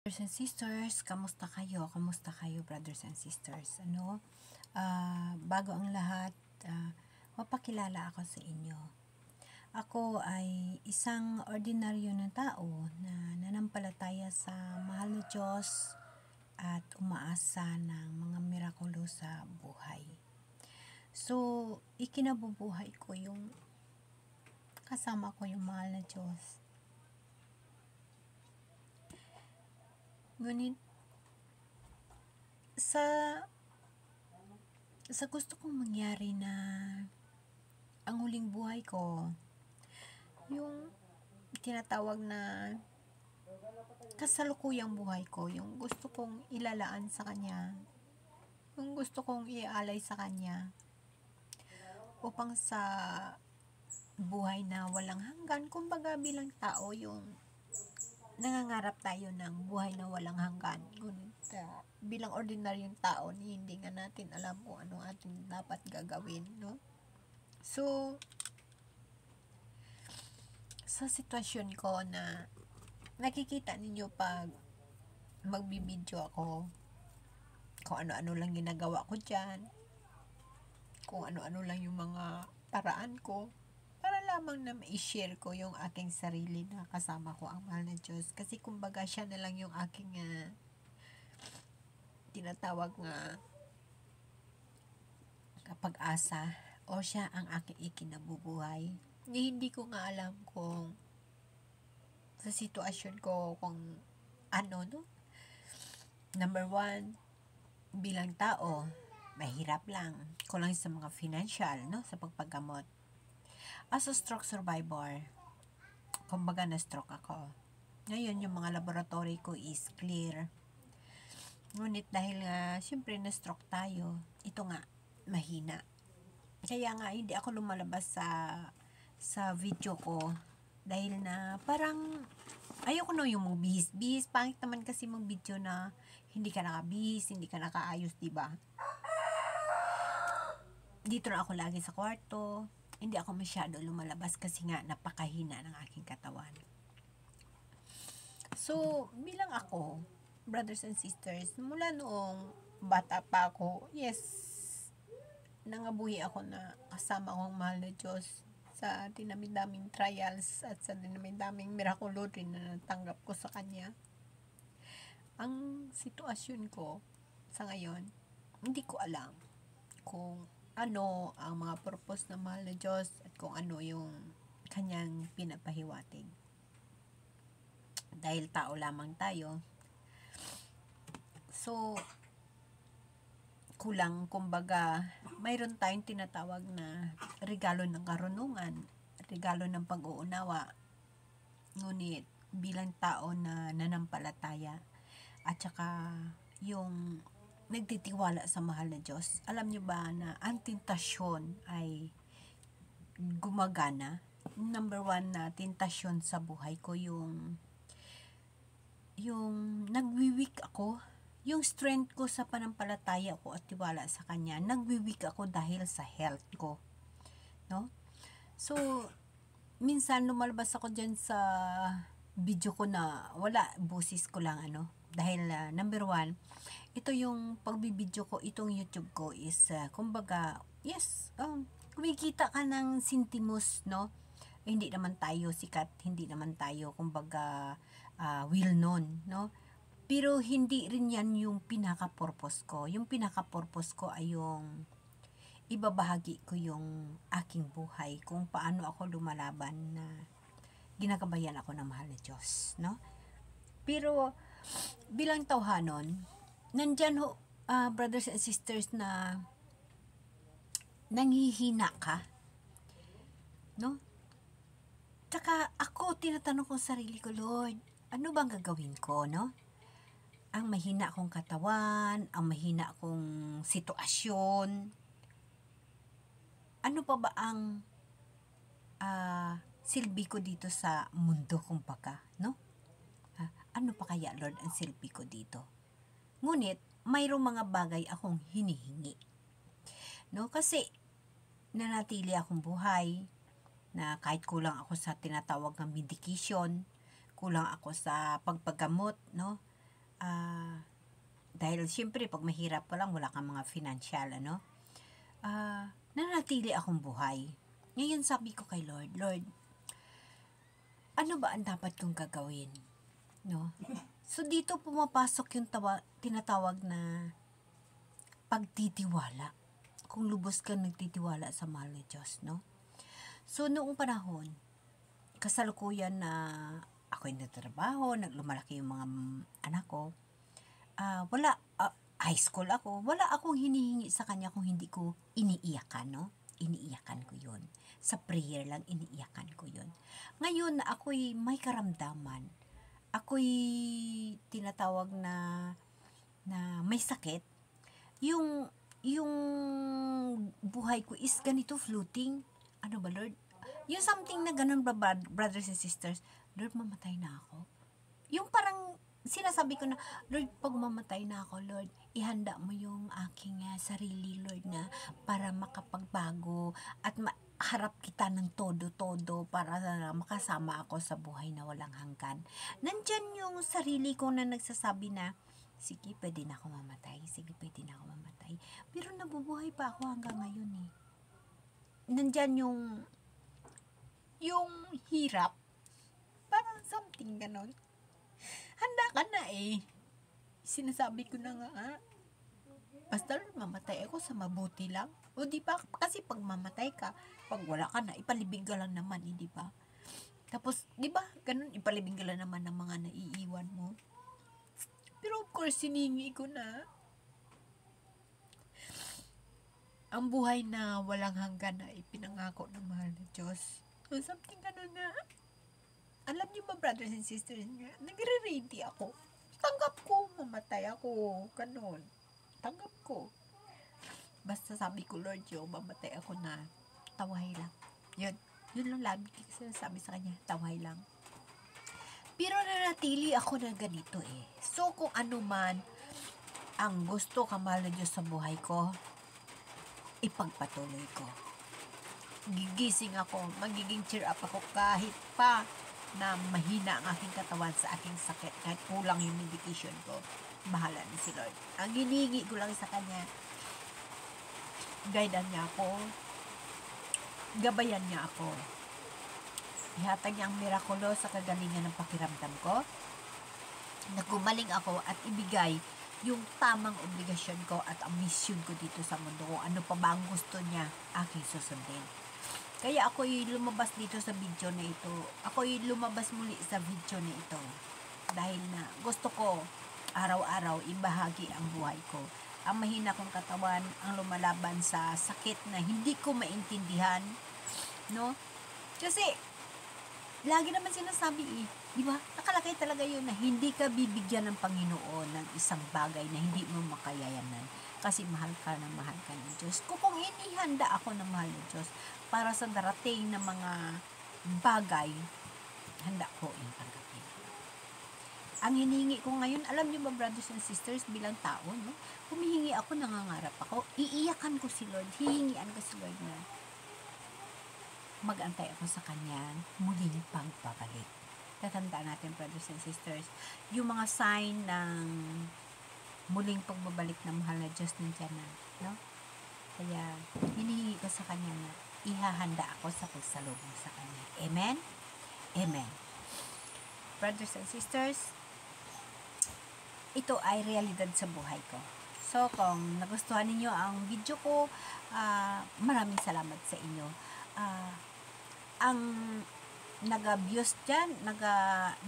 Brothers and sisters, kamusta kayo? Kamusta kayo, brothers and sisters? Bago ang lahat, mapakilala ako sa inyo. Ako ay isang ordinaryo na tao na nanampalataya sa mahal na Diyos at umaasa ng mga mirakulo sa buhay. So, ikinabubuhay ko yung kasama ko yung mahal na Diyos. Ngunit, sa gusto kong mangyari na ang huling buhay ko, yung tinatawag na kasalukuyang buhay ko, yung gusto kong ilalaan sa Kanya, yung gusto kong ialay sa Kanya, upang sa buhay na walang hanggan, kumbaga bilang tao, yung nangangarap tayo ng buhay na walang hanggan. Ngunit bilang ordinaryong tao, hindi nga natin alam kung ano ating dapat gagawin, no? So, sa sitwasyon ko na nakikita ninyo pag magbibideo ako, kung ano-ano lang ginagawa ko dyan, kung ano-ano lang yung mga paraan ko, para lamang na ma-share ko yung aking sarili na kasama ko ang mahal na Diyos. Kasi kumbaga siya na lang yung aking tinatawag nga pag-asa, o siya ang aking ikinabubuhay. Hindi ko nga alam kung sa sitwasyon ko kung ano, no? Number one, bilang tao, mahirap lang. Kulang sa mga financial, no? Sa pagpagamot. As a stroke survivor, kumbaga na-stroke ako. Ngayon, yung mga laboratory ko is clear. Ngunit dahil nga, syempre na-stroke tayo, ito nga, mahina. Kaya nga, hindi ako lumalabas sa video ko. Dahil na, parang, ayoko na yung bihis-bihis. Pangit naman kasi mong video na hindi ka nakabihis, hindi ka nakaayos, diba? Dito na ako lagi sa kwarto. Hindi ako masyado lumalabas kasi nga napakahina ng aking katawan. So, bilang ako, brothers and sisters, mula noong bata pa ako, yes, nangabuhi ako na kasama ko ang mahal na Diyos sa dinaming-daming trials at sa dinaming-daming mirakulo rin na natanggap ko sa Kanya. Ang sitwasyon ko sa ngayon, hindi ko alam kung ano ang mga purpose ng mahal na Diyos at kung ano yung Kanyang pinapahiwatig. Dahil tao lamang tayo. So, kulang, kumbaga, mayroon tayong tinatawag na regalo ng karunungan, regalo ng pag-uunawa. Ngunit, bilang tao na nanampalataya, at saka yung nagtitiwala sa mahal na Diyos, alam nyo ba na ang tentasyon ay gumagana? Number one na tentasyon sa buhay ko, yung nagwiwik ako, yung strength ko sa panampalataya ko at tiwala sa Kanya, nagwiwik ako dahil sa health ko, no? So, minsan lumalabas ako dyan sa video ko na wala, busis ko lang, dahil number one, ito yung pagbibideo ko, itong YouTube ko is, kumbaga, yes, kumikita ka ng sintimos, no? Hindi naman tayo sikat, hindi naman tayo, kumbaga, well known, no? Pero hindi rin yan yung pinaka-purpose ko. Yung pinaka-purpose ko ay yung ibabahagi ko yung aking buhay, kung paano ako lumalaban na ginagabayan ako ng mahal na Diyos, no? Pero, bilang tawhanon, nandyan ho, brothers and sisters, na nanghihina ka, no? Tsaka ako, tinatanong ko sa sarili ko, Lord, ano bang gagawin ko, no? Ang mahina kong katawan, ang mahina kong sitwasyon, ano pa ba ang silbi ko dito sa mundo, kumbaga, no? Ano pa kaya, Lord, ang silbi ko dito? Ngunit, mayroong mga bagay akong hinihingi, no? Kasi, nanatili akong buhay, na kahit kulang ako sa tinatawag ng medication, kulang ako sa pagpagamot, no? dahil syempre pag mahirap pa lang, wala kang mga financial, nanatili akong buhay. Ngayon sabi ko kay Lord, Lord, ano ba ang dapat kong gagawin? No? So dito pumapasok yung tinatawag na pagtitiwala. Kung lubos kang nagtitiwala sa mahal na Diyos, no? So noong panahon, kasalukuyan na ako'y nagtatrabaho, lumalaki yung mga anak ko, high school ako, wala akong hinihingi sa kanya kung hindi ko iniiyakan, no? Iniiyakan ko yun. Sa prayer lang, iniiyakan ko yun. Ngayon na ako'y may karamdaman, ako'y tinatawag na may sakit, yung buhay ko is ganito floating. Ano ba, Lord? Yung something na ganun ba, brothers and sisters, Lord, mamatay na ako. Yung parang sinasabi ko na, Lord, pag mamatay na ako, Lord, ihanda mo yung aking sarili, Lord, na para makapagbago at harap kita ng todo-todo para makasama ako sa buhay na walang hanggan. Nandyan yung sarili ko na nagsasabi na, sige, pwede na ako mamatay. Sige, pwede na ako mamatay. Pero nabubuhay pa ako hanggang ngayon eh. Nandyan yung hirap. Parang something ganon. Handa ka na eh. Sinasabi ko na nga, basta mamatay ako sa mabuti lang. O di ba? Kasi pag mamatay ka, pag wala ka na, ipalibing ka lang naman eh, di ba? Tapos, di ba? Ganun, ipalibing ka lang naman ng mga naiiwan mo. Pero of course, siningi ko na ang buhay na walang hanggan na ipinangako ng mahal na Diyos. O something ganun na. Alam niyo ba, brothers and sisters, nagre-ready ako. Tanggap ko, mamatay ako. Ganun. Tanggap ko. Basta sabi ko, Lord, mamatay ako na taway lang. Yun lang lagi sinasabi sa kanya, taway lang. Pero nanatili ako na ganito eh. So, kung ano man ang gusto kamahal na Diyos sa buhay ko, ipagpatuloy ko. Gigising ako, magiging cheer up ako kahit pa na mahina ang aking katawan sa aking sakit, kahit kulang yung medication ko. Bahala na si Lord. Ang hinihingi ko lang sa Kanya, guidean niya ako, gabayan niya ako. Ihatag niya ang mirakulo sa kagalingan ng pakiramdam ko, na gumaling ako at ibigay yung tamang obligasyon ko at ang mission ko dito sa mundo ko. Ano pa ba ang gusto niya aking susundin. Kaya ako'y lumabas dito sa video na ito. Ako'y lumabas muli sa video na ito. Dahil na gusto ko araw-araw ibahagi ang buhay ko. Ang mahina kong katawan, ang lumalaban sa sakit na hindi ko maintindihan. No? Kasi, lagi naman sinasabi di ba? Nakalagay talaga yun na hindi ka bibigyan ng Panginoon ng isang bagay na hindi mo makayayanan. Kasi mahal ka ng Diyos. Kung inihanda ako ng mahal ng Diyos para sa darating na mga bagay, handa ko yung tanggapin. Ang hinihingi ko ngayon, alam niyo ba, brothers and sisters, bilang tao, no? Humihingi ako, nangangarap ako, iiyakan ko si Lord, hihingian ko si Lord na mag-antay ako sa kanyang muling pagbabalik. Tatandaan natin, brothers and sisters, yung mga sign ng muling pagbabalik ng mahal na Diyos nandiyan na, no? Kaya, hinihingi ko sa kanya na ihahanda ako sa pagsalubong sa kanya. Amen? Amen. Brothers and sisters, ito ay realidad sa buhay ko. So, kung nagustuhan ninyo ang video ko, maraming salamat sa inyo. Ang nag-views dyan,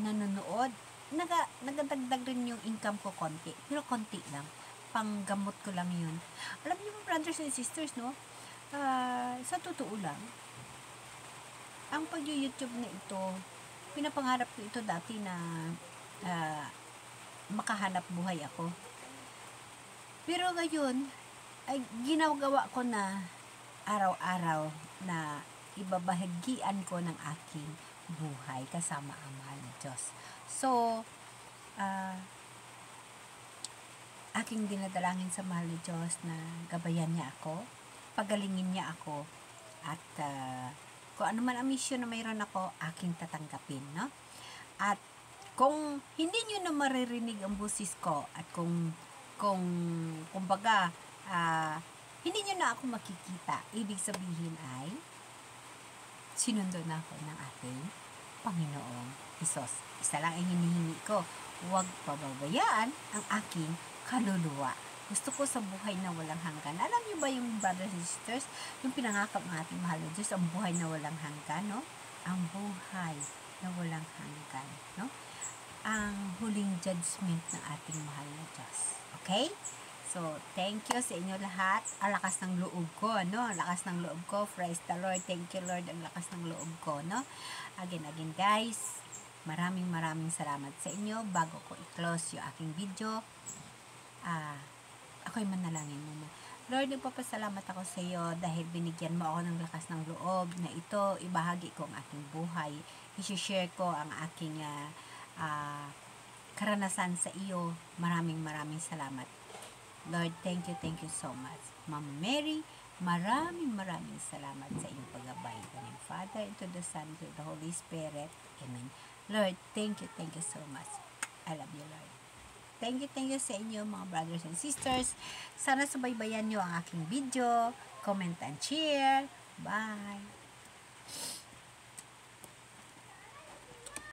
nanonood, nagadagdag rin yung income ko konti. Pero konti lang. Panggamot ko lang yun. Alam niyo mo, brothers and sisters, no? Sa totoo lang, ang pag-YouTube na ito, pinapangarap ko ito dati na makahanap buhay ako. Pero ngayon, ay ginagawa ko na araw-araw na ibabahagian ko ng aking buhay kasama ang mahal na Diyos. So, aking dinadalangin sa mahal na Diyos na gabayan niya ako, pagalingin niya ako, at kung ano man ang mission na mayroon ako, aking tatanggapin, no? At kung hindi nyo na maririnig ang busis ko, at kung kung kumbaga, hindi nyo na ako makikita, ibig sabihin ay, sinundo na ako ng ating Panginoong Hesus. Isa lang ang hinihingi ko, huwag pababayaan ang aking kaluluwa. Gusto ko sa buhay na walang hanggan. Alam niyo ba yung brothers and sisters, yung pinangakap ng ating mahal na Diyos, ang buhay na walang hanggan, no? Ang buhay na walang hanggan, no? Ang huling judgment ng ating mahal na Diyos. Okay? So, thank you sa inyo lahat. Ang lakas ng loob ko, no? Ang lakas ng loob ko. Praise the Lord. Thank you, Lord. Ang lakas ng loob ko, no? Again, guys. Maraming salamat sa inyo. Bago ko i-close yung aking video, ako'y manalangin muna. Lord, nagpapasalamat ako sa iyo dahil binigyan mo ako ng lakas ng loob na ito, ibahagi ko ang aking buhay. I-share ko ang aking karanasan sa iyo. Maraming salamat. Lord, thank you so much. Mama Mary, maraming salamat sa iyong paggabay. In the Father, and to the Son, and to the Holy Spirit. Amen. Lord, thank you so much. I love you, Lord. Thank you sa inyo mga brothers and sisters. Sana subaybayan nyo ang aking video. Comment and share. Bye!